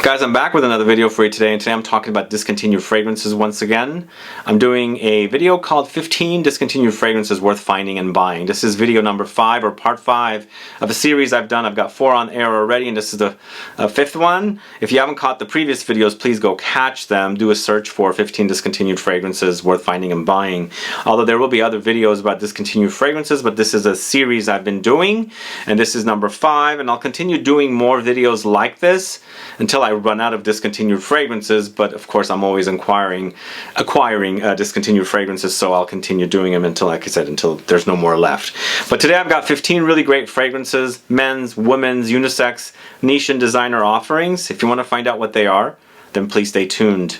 Guys, I'm back with another video for you today, and today I'm talking about discontinued fragrances once again. I'm doing a video called 15 Discontinued Fragrances Worth Finding and Buying. This is video number 5 or part 5 of a series I've done. I've got 4 on air already, and this is the 5th one. If you haven't caught the previous videos, please go catch them. Do a search for 15 Discontinued Fragrances Worth Finding and Buying. Although there will be other videos about discontinued fragrances, but this is a series I've been doing, and this is number 5, and I'll continue doing more videos like this until I run out of discontinued fragrances. But of course I'm always acquiring discontinued fragrances, so I'll continue doing them until, like I said, until there's no more left. But today I've got 15 really great fragrances, men's, women's, unisex, niche and designer offerings. If you want to find out what they are, then please stay tuned.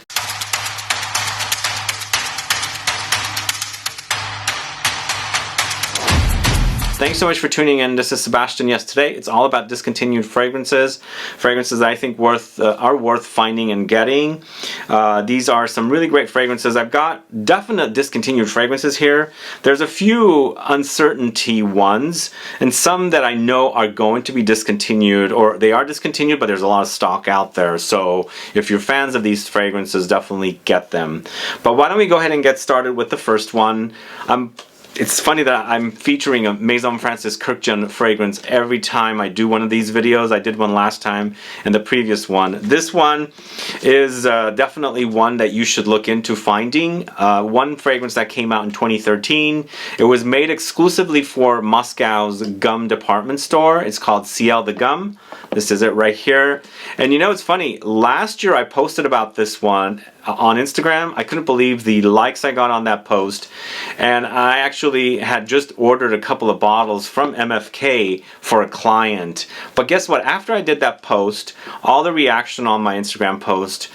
Thanks so much for tuning in. This is Sebastian. Yes, today it's all about discontinued fragrances. Fragrances that I think are worth finding and getting. These are some really great fragrances. I've got definite discontinued fragrances here. There's a few uncertainty ones, and some that I know are going to be discontinued, or they are discontinued, but there's a lot of stock out there. So if you're fans of these fragrances, definitely get them. But why don't we go ahead and get started with the first one. It's funny that I'm featuring a Maison Francis Kurkdjian fragrance every time I do one of these videos. I did one last time and the previous one. This one is definitely one that you should look into finding. One fragrance that came out in 2013. It was made exclusively for Moscow's gum department store. It's called CIEL the Gum. This is it right here. And you know, it's funny, last year I posted about this one on Instagram. I couldn't believe the likes I got on that post, and I actually had just ordered a couple of bottles from MFK for a client. But guess what? After I did that post, all the reaction on my Instagram post,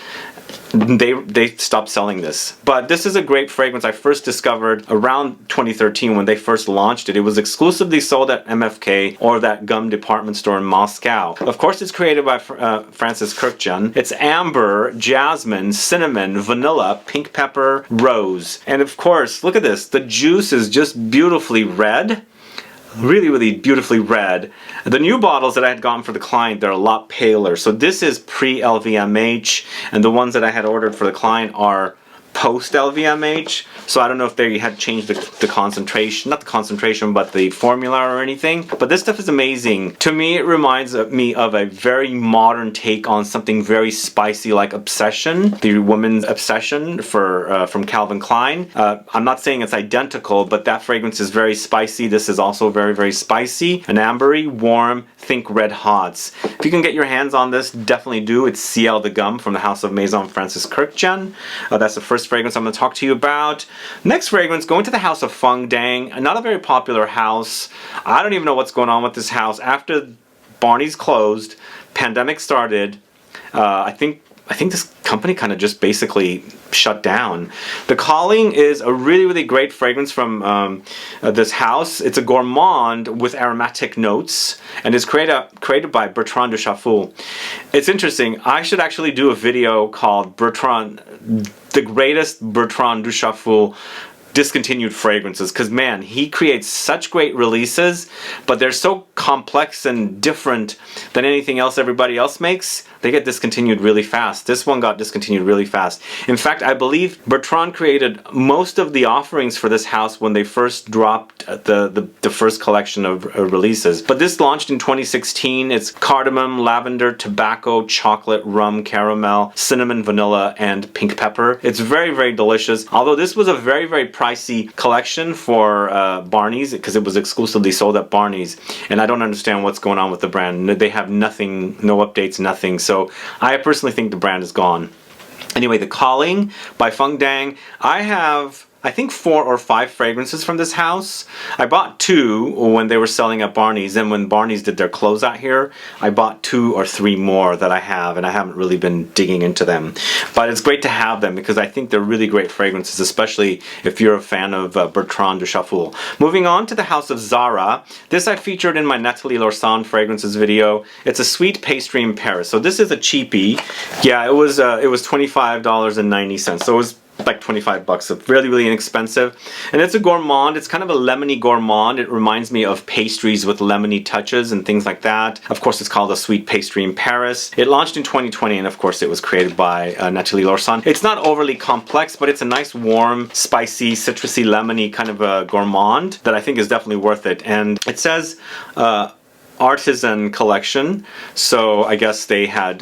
they stopped selling this. But this is a great fragrance I first discovered around 2013 when they first launched it. It was exclusively sold at MFK or that gum department store in Moscow. Of course, it's created by Francis Kurkdjian. It's amber, jasmine, cinnamon, vanilla, pink pepper, rose. And of course, look at this. The juice is just beautifully red. Really beautifully red. The new bottles that I had gotten for the client, they're a lot paler. So this is pre-LVMH, and the ones that I had ordered for the client are post-LVMH. So I don't know if they had changed the concentration, not the concentration, but the formula or anything. But this stuff is amazing. To me, it reminds me of a very modern take on something very spicy like Obsession, the woman's Obsession from Calvin Klein. I'm not saying it's identical, but that fragrance is very spicy. This is also very spicy. An ambery, warm, think red hots. If you can get your hands on this, definitely do. It's CIEL the Gum from the house of Maison Francis Kurkdjian. That's the first fragrance I'm going to talk to you about. Next fragrance, going to the house of PHUONG. Not a very popular house. I don't even know what's going on with this house. After Barney's closed, pandemic started, I think this company kind of just basically shut down. The Calling is a really great fragrance from this house. It's a gourmand with aromatic notes, and it's created by Bertrand Duchaufour. It's interesting. I should actually do a video called Bertrand, the greatest Bertrand Duchaufour discontinued fragrances, because man, he creates such great releases, but they're so complex and different than anything else everybody else makes. They get discontinued really fast. This one got discontinued really fast. In fact, I believe Bertrand created most of the offerings for this house when they first dropped the first collection of releases. But this launched in 2016. It's cardamom, lavender, tobacco, chocolate, rum, caramel, cinnamon, vanilla, and pink pepper. It's very delicious. Although this was a very pricey collection for Barney's, because it was exclusively sold at Barney's, and I don't understand what's going on with the brand. They have nothing, no updates, nothing. So I personally think the brand is gone. Anyway, The Calling by PHUONG. I have, I think, 4 or 5 fragrances from this house. I bought 2 when they were selling at Barney's, and when Barney's did their closeout here, I bought 2 or 3 more that I have, and I haven't really been digging into them. But it's great to have them because I think they're really great fragrances, especially if you're a fan of Bertrand Duchaufour. Moving on to the house of ZARA. This I featured in my Nathalie Lorson fragrances video. It's a sweet pastry in Paris. So this is a cheapie. Yeah, it was $25.90. So it was like 25 bucks. So really, really inexpensive. And it's a gourmand. It's kind of a lemony gourmand. It reminds me of pastries with lemony touches and things like that. Of course, it's called a sweet pastry in Paris. It launched in 2020, and of course, it was created by Nathalie Lorson. It's not overly complex, but it's a nice, warm, spicy, citrusy, lemony kind of a gourmand that I think is definitely worth it. And it says artisan collection, so I guess they had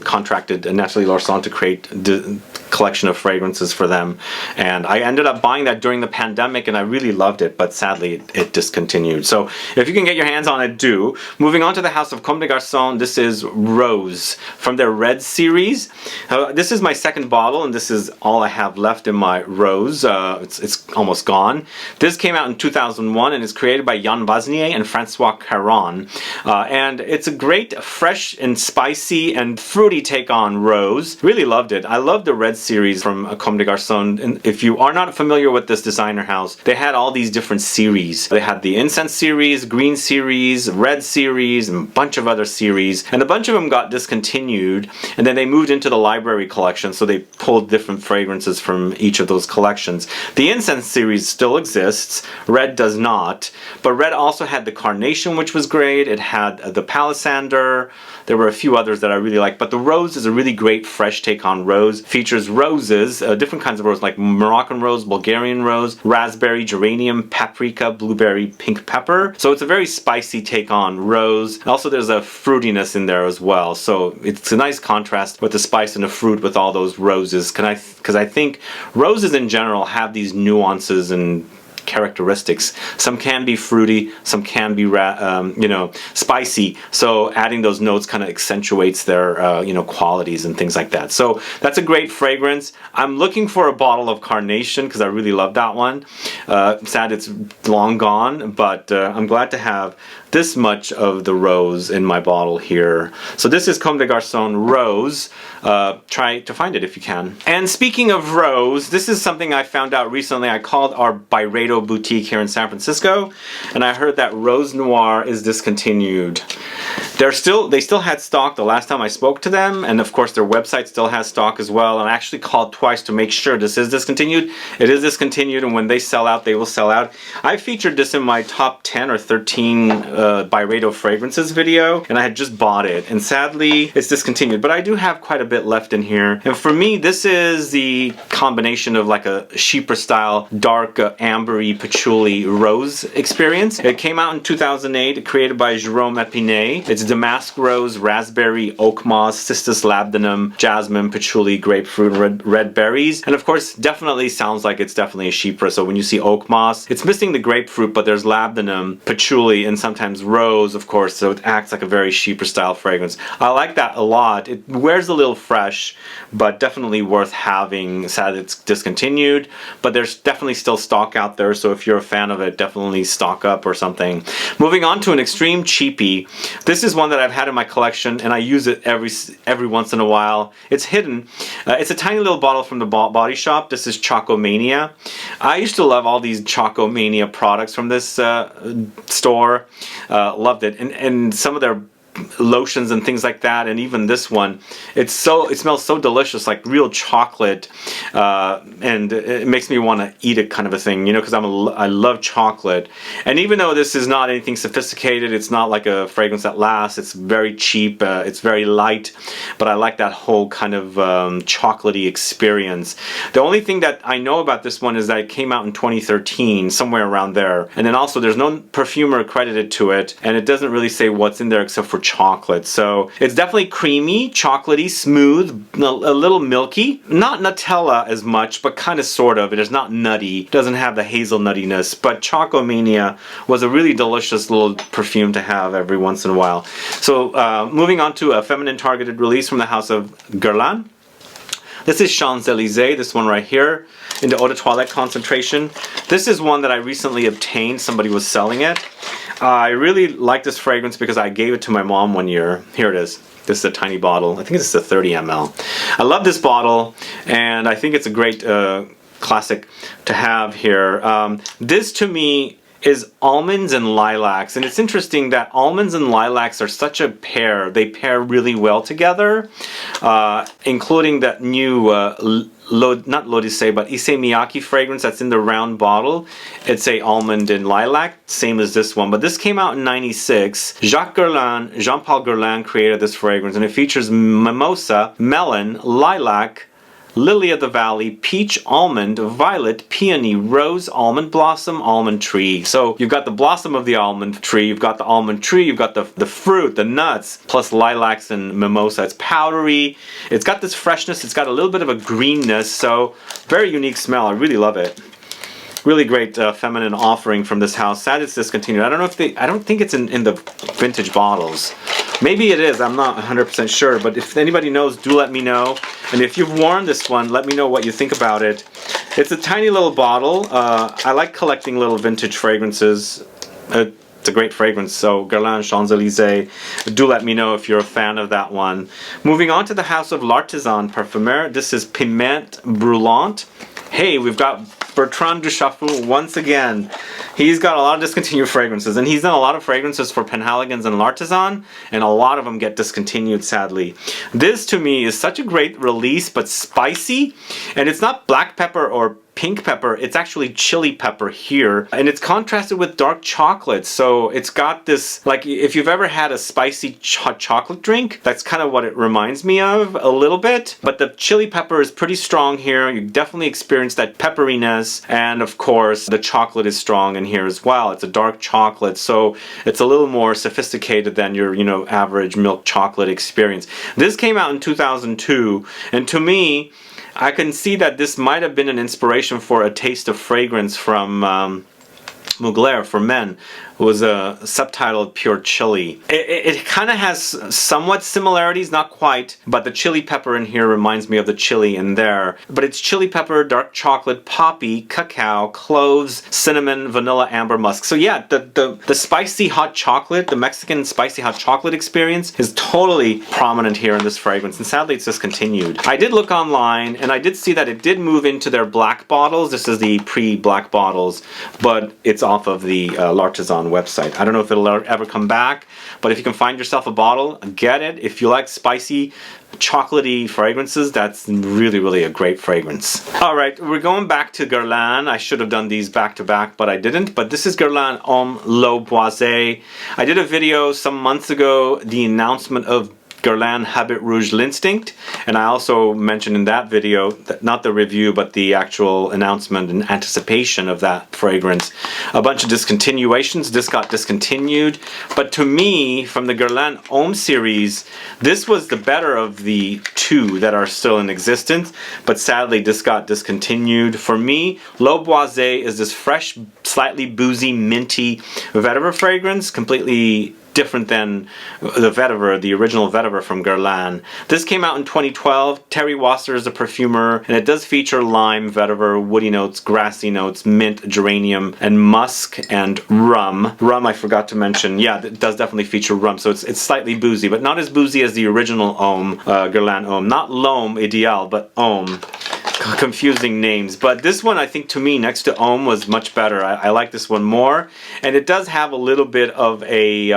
contracted Nathalie Lorson to create the collection of fragrances for them, and I ended up buying that during the pandemic, and I really loved it, but sadly it discontinued. So if you can get your hands on it, do. Moving on to the house of Comme des Garçons, this is Rose from their Red series. This is my second bottle, and this is all I have left in my Rose. It's almost gone. This came out in 2001 and is created by Yann Vasnier and Françoise Caron, and it's a great, fresh and spicy and fruity take on Rose. Really loved it. I love the Red series from Comme des Garçons, and if you are not familiar with this designer house, they had all these different series. They had the Incense series, Green series, Red series, and a bunch of other series, and a bunch of them got discontinued, and then they moved into the library collection, so they pulled different fragrances from each of those collections. The Incense series still exists, Red does not, but Red also had the Carnation, which was great. It had the Palisander. There were a few others that I really liked, but the Rose is a really great fresh take on Rose. Features roses, different kinds of rose, like Moroccan rose, Bulgarian rose, raspberry, geranium, paprika, blueberry, pink pepper. So it's a very spicy take on Rose. Also, there's a fruitiness in there as well. So it's a nice contrast with the spice and the fruit with all those roses. Because I think roses in general have these nuances and characteristics. Some can be fruity, some can be spicy, so adding those notes kind of accentuates their qualities and things like that. So that's a great fragrance. I'm looking for a bottle of Carnation because I really love that one. Sad it's long gone, but I'm glad to have this much of the Rose in my bottle here. So this is Comme des Garçons Rose. Try to find it if you can. And speaking of Rose, this is something I found out recently. I called our BYREDO boutique here in San Francisco, and I heard that Rose Noir is discontinued. They still had stock the last time I spoke to them, and of course their website still has stock as well, and I actually called twice to make sure this is discontinued. It is discontinued, and when they sell out, they will sell out. I featured this in my top 10 or 13 BYREDO fragrances video, and I had just bought it, and sadly it's discontinued, but I do have quite a bit left in here. And for me, this is the combination of like a Chypre style dark ambery patchouli rose experience. It came out in 2008, created by Jerome Epinette. It's Damask rose, raspberry, Oakmoss, Cistus, Labdanum, jasmine, patchouli, grapefruit, red berries, and of course definitely sounds like it's definitely a Chypre. So when you see Oakmoss, it's missing the grapefruit, but there's Labdanum, patchouli, and sometimes rose, of course, so it acts like a very Chypre style fragrance. I like that a lot. It wears a little fresh, but definitely worth having. Sad it's discontinued, but there's definitely still stock out there, so if you're a fan of it, definitely stock up or something. Moving on to an extreme cheapie. This is one that I've had in my collection, and I use it every once in a while. It's hidden. It's a tiny little bottle from the Body Shop. This is Chocomania. I used to love all these Chocomania products from this store. Loved it, and some of their lotions and things like that, and even this one, it smells so delicious, like real chocolate, and it makes me want to eat it, kind of a thing, because I love chocolate. And even though this is not anything sophisticated, it's not like a fragrance that lasts, it's very cheap, it's very light, but I like that whole kind of chocolatey experience. The only thing that I know about this one is that it came out in 2013, somewhere around there, and then also there's no perfumer credited to it, and it doesn't really say what's in there except for chocolate. So it's definitely creamy, chocolatey, smooth, a little milky. Not Nutella as much, but kind of sort of. It is not nutty. It doesn't have the hazelnuttiness, but Chocomania was a really delicious little perfume to have every once in a while. So moving on to a feminine targeted release from the house of Guerlain. This is Champs-Élysées, this one right here, in the Eau de Toilette concentration. This is one that I recently obtained. Somebody was selling it. I really like this fragrance because I gave it to my mom one year. Here it is. This is a tiny bottle. I think this is a 30 ml. I love this bottle, and I think it's a great classic to have here. This, to me, is almonds and lilacs. And it's interesting that almonds and lilacs are such a pair. They pair really well together, including that new not L'Odyssée, but Issey Miyake fragrance that's in the round bottle. It's a almond and lilac, same as this one. But this came out in '96. Jean-Paul Guerlain created this fragrance, and it features mimosa, melon, lilac, lily of the valley, peach, almond, violet, peony, rose, almond blossom, almond tree. So you've got the blossom of the almond tree, you've got the almond tree, you've got the fruit, the nuts, plus lilacs and mimosa. It's powdery, it's got this freshness, it's got a little bit of a greenness, so very unique smell. I really love it. Really great feminine offering from this house. Sad it's discontinued. I don't know if I don't think it's in the vintage bottles. Maybe it is, I'm not 100% sure, but if anybody knows, do let me know. And if you've worn this one, let me know what you think about it. It's a tiny little bottle. I like collecting little vintage fragrances. It's a great fragrance, so Guerlain Champs-Élysées. Do let me know if you're a fan of that one. Moving on to the house of L'Artisan Parfumeur. This is Piment Brûlante. Hey, we've got Bertrand Duchaufour once again. He's got a lot of discontinued fragrances, and he's done a lot of fragrances for Penhaligon's and L'Artisan, and a lot of them get discontinued, sadly. This, to me, is such a great release, but spicy, and it's not black pepper or pink pepper, it's actually chili pepper here, and it's contrasted with dark chocolate, so it's got this, like, if you've ever had a spicy hot chocolate drink, that's kind of what it reminds me of a little bit. But the chili pepper is pretty strong here. You definitely experience that pepperiness, and of course the chocolate is strong in here as well. It's a dark chocolate, so it's a little more sophisticated than your, you know, average milk chocolate experience. This came out in 2002, and to me, I can see that this might have been an inspiration for A Taste of Fragrance from Mugler for men. It was subtitled Pure Chili. It kind of has somewhat similarities, not quite, but the chili pepper in here reminds me of the chili in there. But it's chili pepper, dark chocolate, poppy, cacao, cloves, cinnamon, vanilla, amber, musk. So yeah, the spicy hot chocolate, the Mexican spicy hot chocolate experience is totally prominent here in this fragrance, and sadly it's discontinued. I did look online, and I did see that it did move into their black bottles. This is the pre-black bottles, but it's off of the L'Artisan website. I don't know if it'll ever come back, but if you can find yourself a bottle, get it. If you like spicy, chocolatey fragrances, that's really, really a great fragrance. Alright, we're going back to Guerlain. I should have done these back to back, but I didn't. But this is Guerlain Homme L'Eau Boisée. I did a video some months ago, the announcement of Guerlain Habit Rouge L'Instinct, and I also mentioned in that video, that not the review, but the actual announcement and anticipation of that fragrance, a bunch of discontinuations. This got discontinued, but to me, from the Guerlain Homme series, this was the better of the two that are still in existence, but sadly this got discontinued. For me, L'Eau Boisée is this fresh, slightly boozy, minty vetiver fragrance, completely different than the vetiver, the original vetiver from Guerlain. This came out in 2012. Terry Wasser is a perfumer, and it does feature lime, vetiver, woody notes, grassy notes, mint, geranium, and musk, and rum. Rum I forgot to mention. Yeah, it does definitely feature rum, so it's slightly boozy, but not as boozy as the original Homme, Guerlain Homme. Not L'Homme Ideal, but Homme. Confusing names, but this one, I think, to me, next to Homme, was much better. I like this one more, and it does have a little bit of a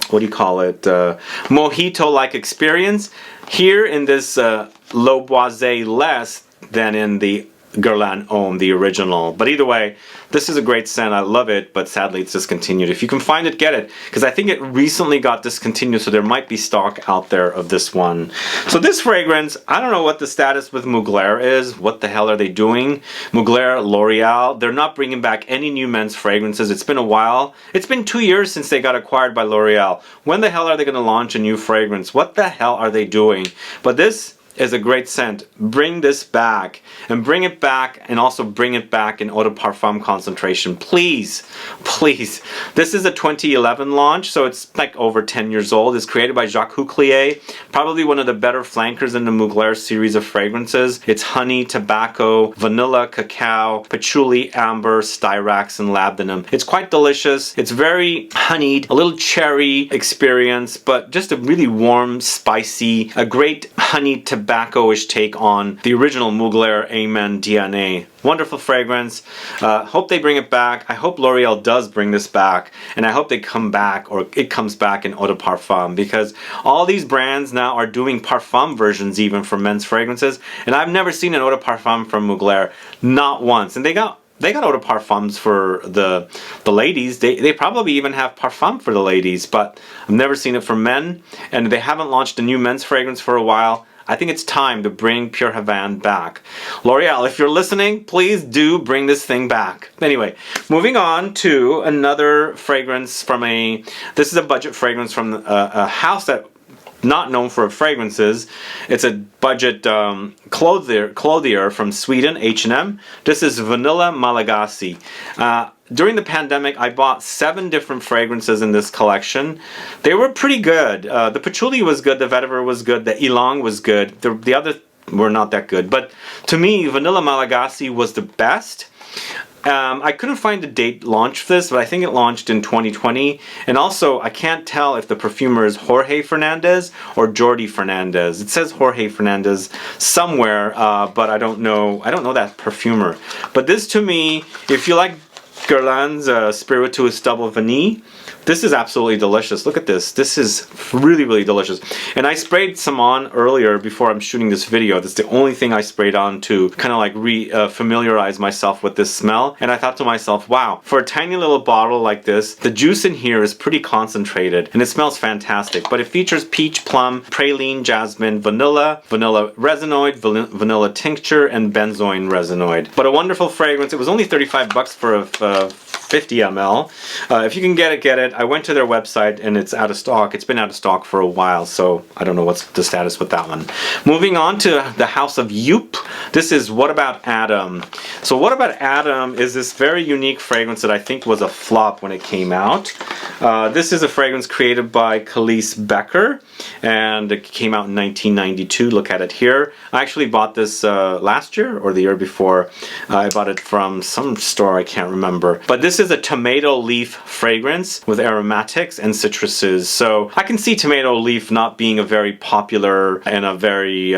what do you call it, mojito-like experience here in this L'Eau Boisée, less than in the Guerlain Homme, the original. But either way, this is a great scent. I love it, but sadly it's discontinued. If you can find it, get it, because I think it recently got discontinued, so there might be stock out there of this one. So this fragrance, I don't know what the status with Mugler is. What the hell are they doing? Mugler, L'Oreal, they're not bringing back any new men's fragrances. It's been a while. It's been 2 years since they got acquired by L'Oreal. When the hell are they going to launch a new fragrance? What the hell are they doing? But this is a great scent. Bring this back, and bring it back, and also bring it back in eau de parfum concentration, please, please. This is a 2011 launch, so it's like over 10 years old. It's created by Jacques Huclier, probably one of the better flankers in the Mugler series of fragrances. It's honey, tobacco, vanilla, cacao, patchouli, amber, styrax, and labdanum. It's quite delicious. It's very honeyed, a little cherry experience, but just a really warm, spicy, a great honey tobacco-ish take on the original Mugler Amen DNA. Wonderful fragrance. Hope they bring it back. I hope L'Oreal does bring this back, and I hope they come back, or it comes back in eau de parfum, because all these brands now are doing parfum versions even for men's fragrances, and I've never seen an eau de parfum from Mugler, not once. And they got eau de parfums for the ladies. They probably even have parfum for the ladies, but I've never seen it for men, and they haven't launched a new men's fragrance for a while. I think it's time to bring Pure Havane back. L'Oreal, if you're listening, please do bring this thing back. Anyway, moving on to another fragrance from this is a budget fragrance from a house that not known for fragrances. It's a budget clothier from Sweden, H&M. This is Vanilla Malagasy. During the pandemic, I bought 7 different fragrances in this collection. They were pretty good. The Patchouli was good, the Vetiver was good, the Ylang was good. The other were not that good. But to me, Vanilla Malagasy was the best. I couldn't find the date launch for this, but I think it launched in 2020. And also, I can't tell if the perfumer is Jorge Fernandez or Jordi Fernandez. It says Jorge Fernandez somewhere, but I don't know. I don't know that perfumer. But this, to me, if you like Guerlain's Spirituous Double Vanille, this is absolutely delicious. Look at this. This is really, really delicious. And I sprayed some on earlier before I'm shooting this video. That's the only thing I sprayed on to kind of like familiarize myself with this smell. And I thought to myself, wow, for a tiny little bottle like this, the juice in here is pretty concentrated and it smells fantastic. But it features peach, plum, praline, jasmine, vanilla resinoid, vanilla tincture, and benzoin resinoid. But a wonderful fragrance. It was only 35 bucks for a 50 ml. If you can get it, get it. I went to their website and it's out of stock. It's been out of stock for a while, so I don't know what's the status with that one. Moving on to the House of Youp. This is What About Adam. So What About Adam is this very unique fragrance that I think was a flop when it came out. This is a fragrance created by Khalees Becker, and it came out in 1992. Look at it here. I actually bought this last year or the year before. I bought it from some store, I can't remember. But this is a tomato leaf fragrance with aromatics and citruses. So I can see tomato leaf not being a very popular and a very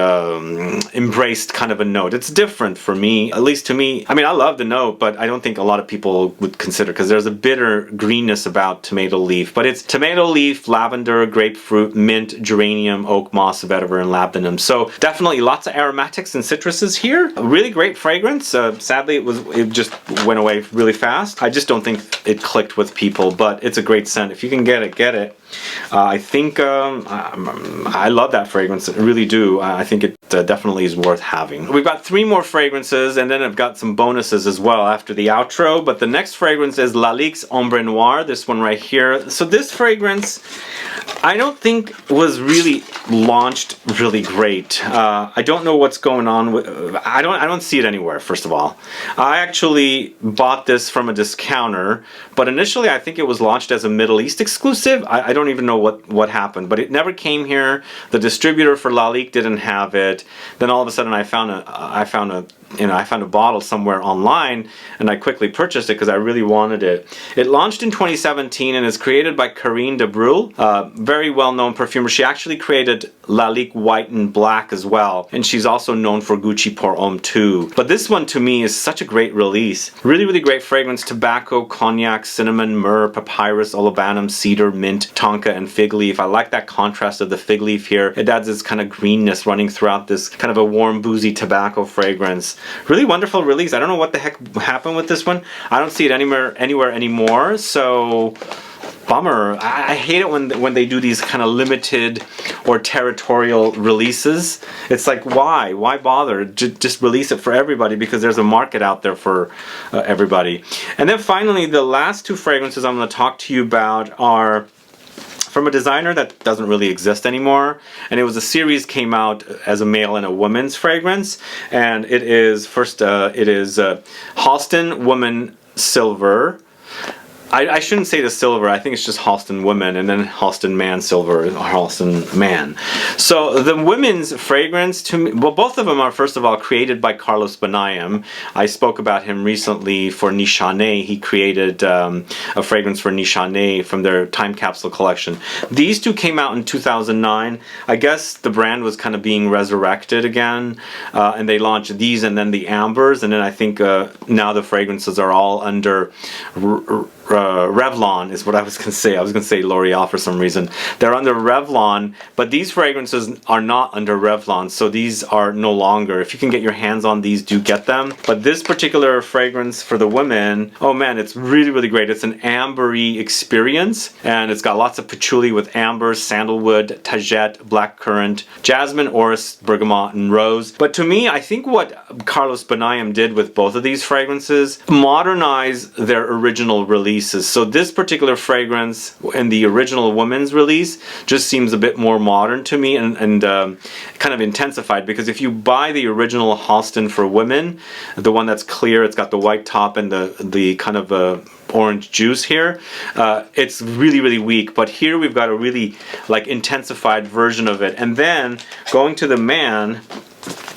embraced kind of a note. It's different for me, at least to me. I mean, I love the note, but I don't think a lot of people would consider, because there's a bitter greenness about tomato leaf. But it's tomato leaf, lavender, grapefruit, mint, geranium, oak moss, vetiver, and labdanum. So definitely lots of aromatics and citruses here. A really great fragrance. Sadly, it just went away really fast. I just don't think it clicked with people, but it's a great scent. If you can get it, get it. I think I love that fragrance. I really do. I think it definitely is worth having. We've got 3 more fragrances, and then I've got some bonuses as well after the outro. But the next fragrance is Lalique's Ombre Noir, this one right here. So this fragrance, I don't think was really launched really great. I don't know what's going on with. I don't see it anywhere. First of all, I actually bought this from a discounter, but initially I think it was launched as a Middle East exclusive. I don't even know what happened, but it never came here. The distributor for Lalique didn't have it. Then all of a sudden I found a bottle somewhere online, and I quickly purchased it because I really wanted it. It launched in 2017 and is created by Karine de Brule, very well-known perfumer. She actually created Lalique White and Black as well, and she's also known for Gucci Pour Homme too. But this one to me is such a great release. Really, really great fragrance. Tobacco, cognac, cinnamon, myrrh, papyrus, olibanum, cedar, mint, tonka, and fig leaf. I like that contrast of the fig leaf here. It adds this kind of greenness running throughout this kind of a warm, boozy tobacco fragrance. Really wonderful release. I don't know what the heck happened with this one. I don't see it anywhere anymore, so bummer. I hate it when they do these kind of limited or territorial releases. It's like, why bother? Just release it for everybody, because there's a market out there for everybody. And then finally, the last 2 fragrances I'm going to talk to you about are from a designer that doesn't really exist anymore, and it was a series, came out as a male and a woman's fragrance, and it is Halston Woman Silver, I shouldn't say the silver, I think it's just Halston Women and then Halston Man Silver or Halston Man. So the women's fragrance, to me, well, both of them are first of all created by Carlos Benaim. I spoke about him recently for Nishane. He created a fragrance for Nishane from their time capsule collection. These two came out in 2009. I guess the brand was kind of being resurrected again, and they launched these and then the ambers, and then I think now the fragrances are all under Revlon is what I was going to say. I was going to say L'Oreal for some reason. They're under Revlon, but these fragrances are not under Revlon, so these are no longer. If you can get your hands on these, do get them. But this particular fragrance for the women, oh man, it's really, really great. It's an ambery experience, and it's got lots of patchouli with amber, sandalwood, tagette, blackcurrant, jasmine, orris, bergamot, and rose. But to me, I think what Carlos Benaim did with both of these fragrances, modernize their original release. So this particular fragrance in the original women's release just seems a bit more modern to me and kind of intensified, because if you buy the original Halston for women, the one that's clear, it's got the white top and the kind of orange juice here, it's really, really weak. But here we've got a really like intensified version of it. And then going to the Man,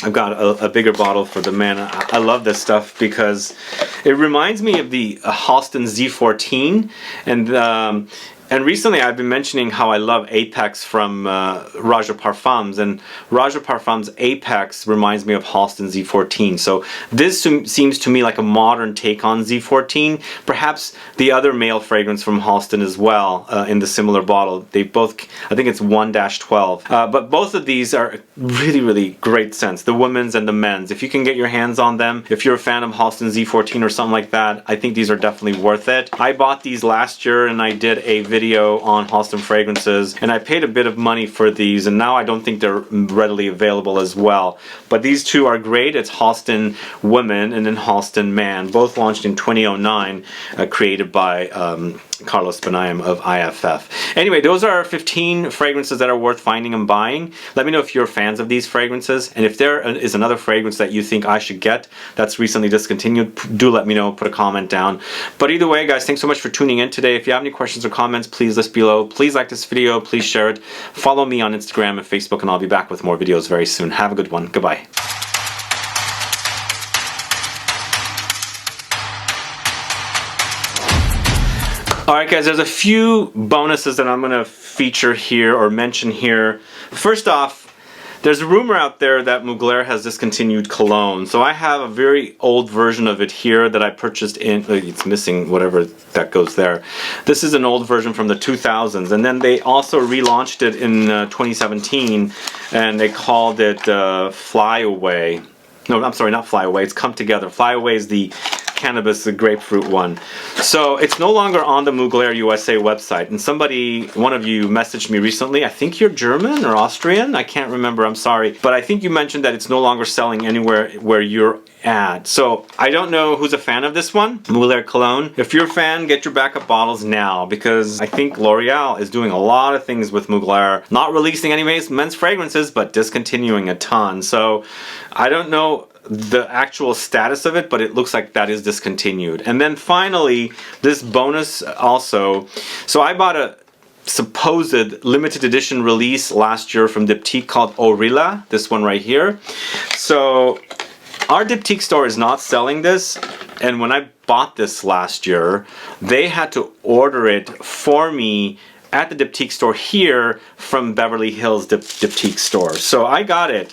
I've got a bigger bottle for the Man. I love this stuff because it reminds me of the Halston Z14, and recently I've been mentioning how I love Apex from Raja Parfums, and Raja Parfums Apex reminds me of Halston Z14. So this seems to me like a modern take on Z14. Perhaps the other male fragrance from Halston as well in the similar bottle. They both, I think it's 1-12. But both of these are really, really great scents. The women's and the men's. If you can get your hands on them, if you're a fan of Halston Z14 or something like that, I think these are definitely worth it. I bought these last year and I did a video on Halston fragrances, and I paid a bit of money for these, and now I don't think they're readily available as well. But these two are great. It's Halston Women and then Halston Man, both launched in 2009, created by Carlos Benaim of IFF. Anyway, those are 15 fragrances that are worth finding and buying. Let me know if you're fans of these fragrances, and if there is another fragrance that you think I should get that's recently discontinued, do let me know, put a comment down. But either way, guys, thanks so much for tuning in today. If you have any questions or comments, please list below. Please like this video, please share it. Follow me on Instagram and Facebook, and I'll be back with more videos very soon. Have a good one. Goodbye. Alright guys, there's a few bonuses that I'm going to feature here or mention here. First off, there's a rumor out there that Mugler has discontinued cologne. So I have a very old version of it here that I purchased in, it's missing whatever that goes there. This is an old version from the 2000s, and then they also relaunched it in 2017, and they called it Fly Away. No, I'm sorry, not Fly Away, it's Come Together. Fly Away is the cannabis, the grapefruit one. So it's no longer on the Mugler USA website, and somebody, one of you messaged me recently, I think you're German or Austrian, I can't remember, I'm sorry, but I think you mentioned that it's no longer selling anywhere where you're at. So I don't know who's a fan of this one, Mugler Cologne. If you're a fan, get your backup bottles now, because I think L'Oreal is doing a lot of things with Mugler, not releasing any men's fragrances, but discontinuing a ton. So I don't know the actual status of it, but it looks like that is discontinued. And then finally, this bonus also, so I bought a supposed limited edition release last year from Diptyque called Orilla, this one right here. So our Diptyque store is not selling this, and when I bought this last year, they had to order it for me at the Diptyque store here from Beverly Hills Diptyque store. So I got it.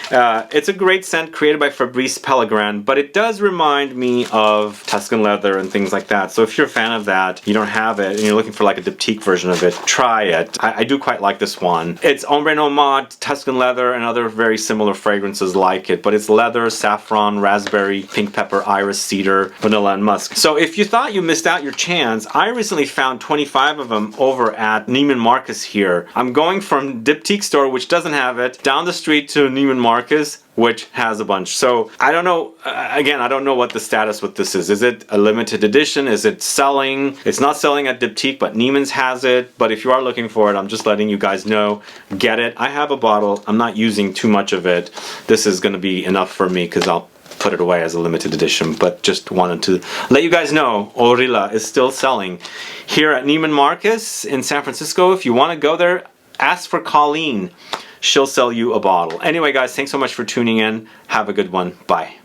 It's a great scent created by Fabrice Pellegrin, but it does remind me of Tuscan Leather and things like that. So if you're a fan of that, you don't have it, and you're looking for like a Diptyque version of it, try it. I do quite like this one. It's Ombre Nomade, Tuscan Leather, and other very similar fragrances like it, but it's leather, saffron, raspberry, pink pepper, iris, cedar, vanilla, and musk. So if you thought you missed out your chance, I recently found 25 of them over at Neiman Marcus here. I'm going from Diptyque store, which doesn't have it, down the street to Neiman Marcus, which has a bunch. So I don't know, again, I don't know what the status with this is. Is it a limited edition? Is it selling? It's not selling at Diptyque, but Neiman's has it. But if you are looking for it, I'm just letting you guys know, get it. I have a bottle. I'm not using too much of it. This is going to be enough for me because I'll put it away as a limited edition, but just wanted to let you guys know Orilla is still selling here at Neiman Marcus in San Francisco. If you want to go there, ask for Colleen. She'll sell you a bottle. Anyway, guys, thanks so much for tuning in. Have a good one. Bye.